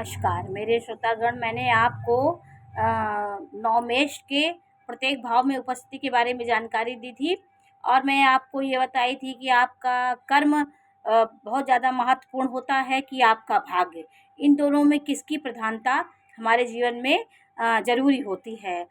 नमस्कार मेरे श्रोतागण। मैंने आपको नवमेष के प्रत्येक भाव में उपस्थिति के बारे में जानकारी दी थी और मैं आपको ये बताई थी कि आपका कर्म बहुत ज़्यादा महत्वपूर्ण होता है कि आपका भाग्य। इन दोनों में किसकी प्रधानता हमारे जीवन में ज़रूरी होती है।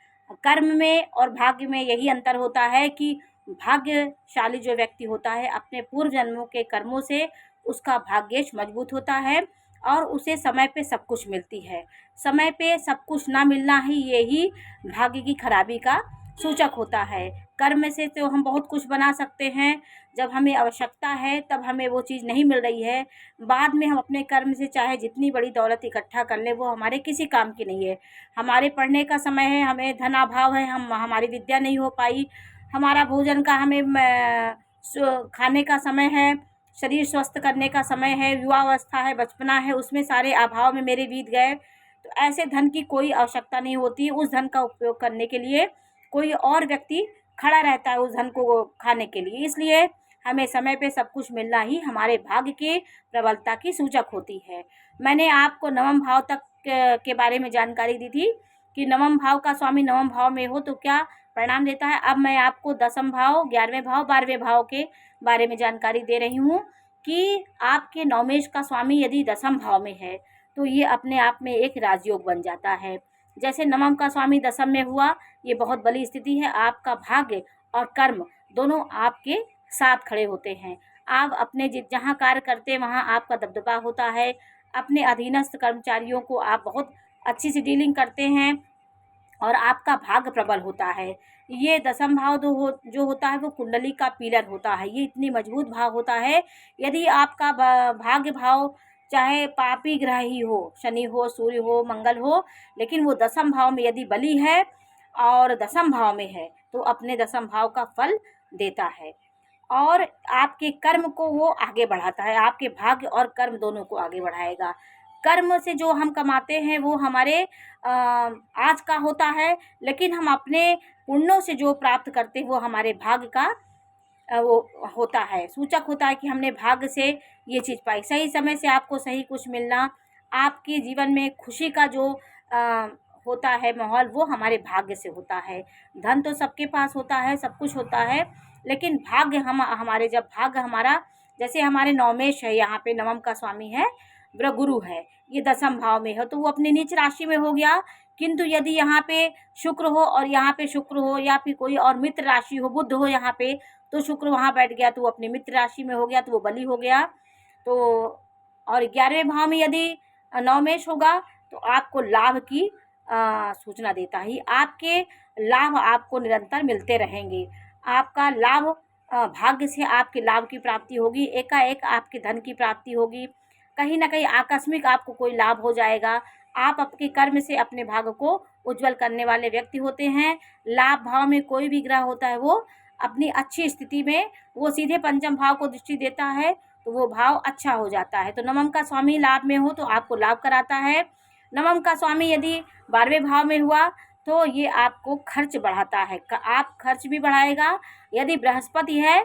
कर्म में और भाग्य में यही अंतर होता है कि भाग्यशाली जो व्यक्ति होता है अपने पूर्व जन्मों के कर्मों से उसका भाग्येश मजबूत होता है और उसे समय पे सब कुछ मिलती है। समय पे सब कुछ ना मिलना ही यही भाग्य की खराबी का सूचक होता है। कर्म से तो हम बहुत कुछ बना सकते हैं, जब हमें आवश्यकता है तब हमें वो चीज़ नहीं मिल रही है, बाद में हम अपने कर्म से चाहे जितनी बड़ी दौलत इकट्ठा कर लें वो हमारे किसी काम की नहीं है। हमारे पढ़ने का समय है, हमें धन अभाव है, हमारी विद्या नहीं हो पाई, हमारा भोजन का हमें खाने का समय है, शरीर स्वस्थ करने का समय है, युवावस्था है, बचपना है, उसमें सारे अभाव में मेरे बीत गए। तो ऐसे धन की कोई आवश्यकता नहीं होती। उस धन का उपयोग करने के लिए कोई और व्यक्ति खड़ा रहता है उस धन को खाने के लिए। इसलिए हमें समय पे सब कुछ मिलना ही हमारे भाग्य की प्रबलता की सूचक होती है। मैंने आपको नवम भाव तक के बारे में जानकारी दी थी कि नवम भाव का स्वामी नवम भाव में हो तो क्या परिणाम देता है। अब मैं आपको दसम भाव, 11वें भाव, 12वें भाव के बारे में जानकारी दे रही हूँ कि आपके नवमेष का स्वामी यदि दसम भाव में है तो ये अपने आप में एक राजयोग बन जाता है। जैसे नवम का स्वामी दसम में हुआ, ये बहुत बड़ी स्थिति है। आपका भाग्य और कर्म दोनों आपके साथ खड़े होते हैं। आप अपने जहाँ कार्य करते हैं वहाँ आपका दबदबा होता है। अपने अधीनस्थ कर्मचारियों को आप बहुत अच्छी सी डीलिंग करते हैं और आपका भाग्य प्रबल होता है। ये दसम भाव जो होता है वो कुंडली का पिलर होता है। ये इतनी मजबूत भाव होता है। यदि आपका भाग्य भाव चाहे पापी ग्रह ही हो, शनि हो, सूर्य हो, मंगल हो, लेकिन वो दसम भाव में यदि बली है और दसम भाव में है तो अपने दसम भाव का फल देता है और आपके कर्म को वो आगे बढ़ाता है। आपके भाग्य और कर्म दोनों को आगे बढ़ाएगा। कर्म से जो हम कमाते हैं वो हमारे आज का होता है, लेकिन हम अपने पुण्यों से जो प्राप्त करते हैं वो हमारे भाग्य का वो होता है, सूचक होता है कि हमने भाग्य से ये चीज़ पाई। सही समय से आपको सही कुछ मिलना, आपके जीवन में खुशी का जो होता है माहौल, वो हमारे भाग्य से होता है। धन तो सबके पास होता है, सब कुछ होता है, लेकिन भाग्य हमारे जब भाग्य हमारा, जैसे हमारे नवमेष है, यहाँ पे नवम का स्वामी है, गुरु है, ये दसम भाव में है तो वो अपने नीच राशि में हो गया। किंतु यदि यहाँ पे शुक्र हो और यहाँ पे शुक्र हो या फिर कोई और मित्र राशि हो, बुध हो यहाँ पे, तो शुक्र वहाँ बैठ गया तो वो अपने मित्र राशि में हो गया तो वो बली हो गया। तो और 11वें भाव में यदि नवमेष होगा तो आपको लाभ की सूचना देता ही। आपके लाभ आपको निरंतर मिलते रहेंगे। आपका लाभ भाग्य से आपके लाभ की प्राप्ति होगी। एकाएक आपके धन की प्राप्ति होगी। कहीं ना कहीं आकस्मिक आपको कोई लाभ हो जाएगा। आप अपने कर्म से अपने भाग्य को उज्जवल करने वाले व्यक्ति होते हैं। लाभ भाव में कोई भी ग्रह होता है वो अपनी अच्छी स्थिति में वो सीधे पंचम भाव को दृष्टि देता है तो वो भाव अच्छा हो जाता है। तो नवम का स्वामी लाभ में हो तो आपको लाभ कराता है। नवम का स्वामी यदि 12वें भाव में हुआ तो ये आपको खर्च बढ़ाता है। आप खर्च भी बढ़ाएगा। यदि बृहस्पति है,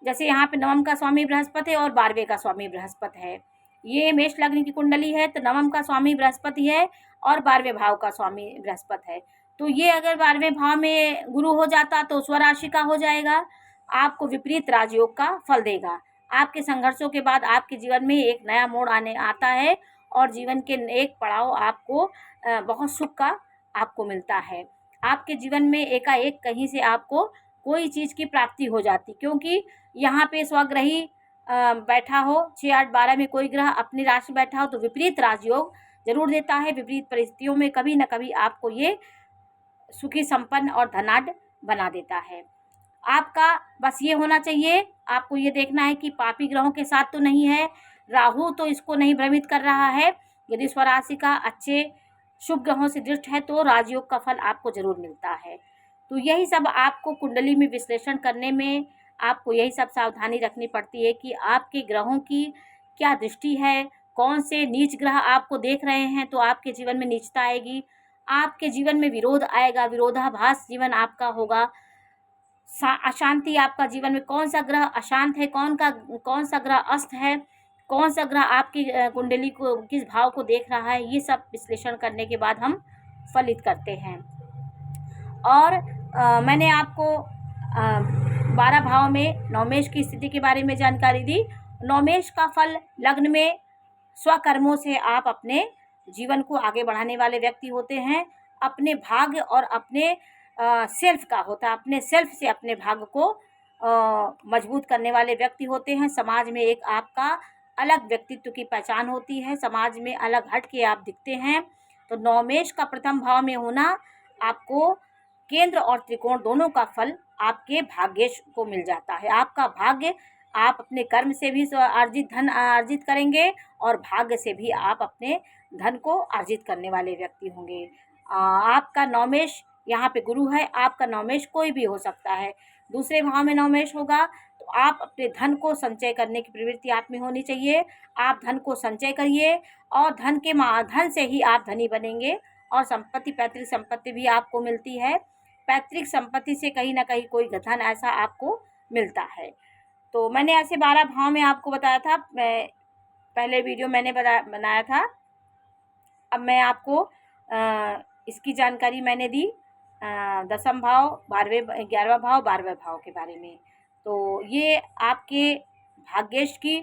जैसे यहाँ पे नवम का स्वामी बृहस्पति है और 12वें का स्वामी बृहस्पति है, ये मेष लग्न की कुंडली है तो नवम का स्वामी बृहस्पति है और 12वें भाव का स्वामी बृहस्पति है। तो ये अगर 12वें भाव में गुरु हो जाता तो स्वराशि का हो जाएगा, आपको विपरीत राजयोग का फल देगा। आपके संघर्षों के बाद आपके जीवन में एक नया मोड़ आता है और जीवन के एक पड़ाव आपको बहुत सुख का आपको मिलता है। आपके जीवन में एकाएक कहीं से आपको कोई चीज़ की प्राप्ति हो जाती, क्योंकि यहाँ पे स्वग्रही बैठा हो, 6, 8, 12 में कोई ग्रह अपनी राशि बैठा हो तो विपरीत राजयोग जरूर देता है। विपरीत परिस्थितियों में कभी न कभी आपको ये सुखी, संपन्न और धनाढ्य बना देता है। आपका बस ये होना चाहिए, आपको ये देखना है कि पापी ग्रहों के साथ तो नहीं है, राहु तो इसको नहीं भ्रमित कर रहा है। यदि स्वराशि का अच्छे शुभ ग्रहों से दृष्ट है तो राजयोग का फल आपको जरूर मिलता है। तो यही सब आपको कुंडली में विश्लेषण करने में आपको यही सब सावधानी रखनी पड़ती है कि आपके ग्रहों की क्या दृष्टि है, कौन से नीच ग्रह आपको देख रहे हैं तो आपके जीवन में नीचता आएगी, आपके जीवन में विरोध आएगा, विरोधाभास जीवन आपका होगा, अशांति आपका जीवन में, कौन सा ग्रह अशांत है, कौन सा ग्रह अस्त है, कौन सा ग्रह आपकी कुंडली को किस भाव को देख रहा है, ये सब विश्लेषण करने के बाद हम फलित करते हैं। और मैंने आपको 12 भाव में नवमेश की स्थिति के बारे में जानकारी दी। नवमेश का फल लग्न में स्वकर्मों से आप अपने जीवन को आगे बढ़ाने वाले व्यक्ति होते हैं। अपने भाग्य और अपने सेल्फ का होता है, अपने सेल्फ से अपने भाग्य को मजबूत करने वाले व्यक्ति होते हैं। समाज में एक आपका अलग व्यक्तित्व की पहचान होती है, समाज में अलग हट के आप दिखते हैं। तो नवमेश का प्रथम भाव में होना आपको केंद्र और त्रिकोण दोनों का फल आपके भाग्येश को मिल जाता है। आपका भाग्य आप अपने कर्म से भी अर्जित धन अर्जित करेंगे और भाग्य से भी आप अपने धन को अर्जित करने वाले व्यक्ति होंगे। आपका नवमेश यहाँ पे गुरु है, आपका नवमेश कोई भी हो सकता है। दूसरे भाव में नवमेश होगा तो आप अपने धन को संचय करने की प्रवृत्ति आप में होनी चाहिए। आप धन को संचय करिए और धन से ही आप धनी बनेंगे। और संपत्ति, पैतृक संपत्ति भी आपको मिलती है। पैतृक संपत्ति से कहीं ना कहीं कोई धन ऐसा आपको मिलता है। तो मैंने ऐसे 12 भाव में आपको बताया था, मैं पहले वीडियो मैंने बनाया था। अब मैं आपको इसकी जानकारी मैंने दी 10वां भाव, 11वां भाव, 12वें भाव के बारे में। तो ये आपके भाग्येश की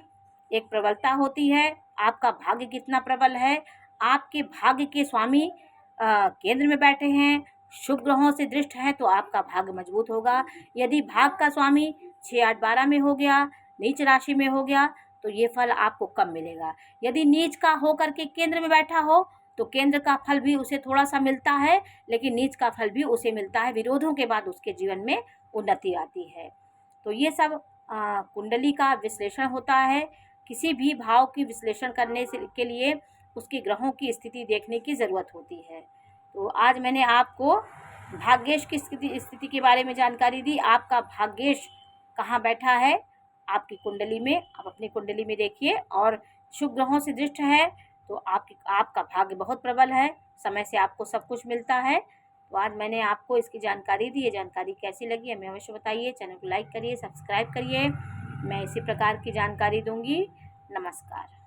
एक प्रबलता होती है। आपका भाग्य कितना प्रबल है, आपके भाग्य के स्वामी केंद्र में बैठे हैं, शुभ ग्रहों से दृष्ट है, तो आपका भाग्य मजबूत होगा। यदि भाग का स्वामी 6, 8, 12 में हो गया, नीच राशि में हो गया, तो ये फल आपको कम मिलेगा। यदि नीच का होकर के केंद्र में बैठा हो तो केंद्र का फल भी उसे थोड़ा सा मिलता है, लेकिन नीच का फल भी उसे मिलता है। विरोधों के बाद उसके जीवन में उन्नति आती है। तो ये सब कुंडली का विश्लेषण होता है। किसी भी भाव की विश्लेषण करने के लिए उसके ग्रहों की स्थिति देखने की ज़रूरत होती है। तो आज मैंने आपको भाग्येश की स्थिति के बारे में जानकारी दी। आपका भाग्येश कहाँ बैठा है आपकी कुंडली में, आप अपनी कुंडली में देखिए और शुभ ग्रहों से दृष्ट है तो आपका भाग्य बहुत प्रबल है, समय से आपको सब कुछ मिलता है। तो आज मैंने आपको इसकी जानकारी दी। ये जानकारी कैसी लगी हमें अवश्य बताइए। चैनल को लाइक करिए, सब्सक्राइब करिए। मैं इसी प्रकार की जानकारी दूंगी। नमस्कार।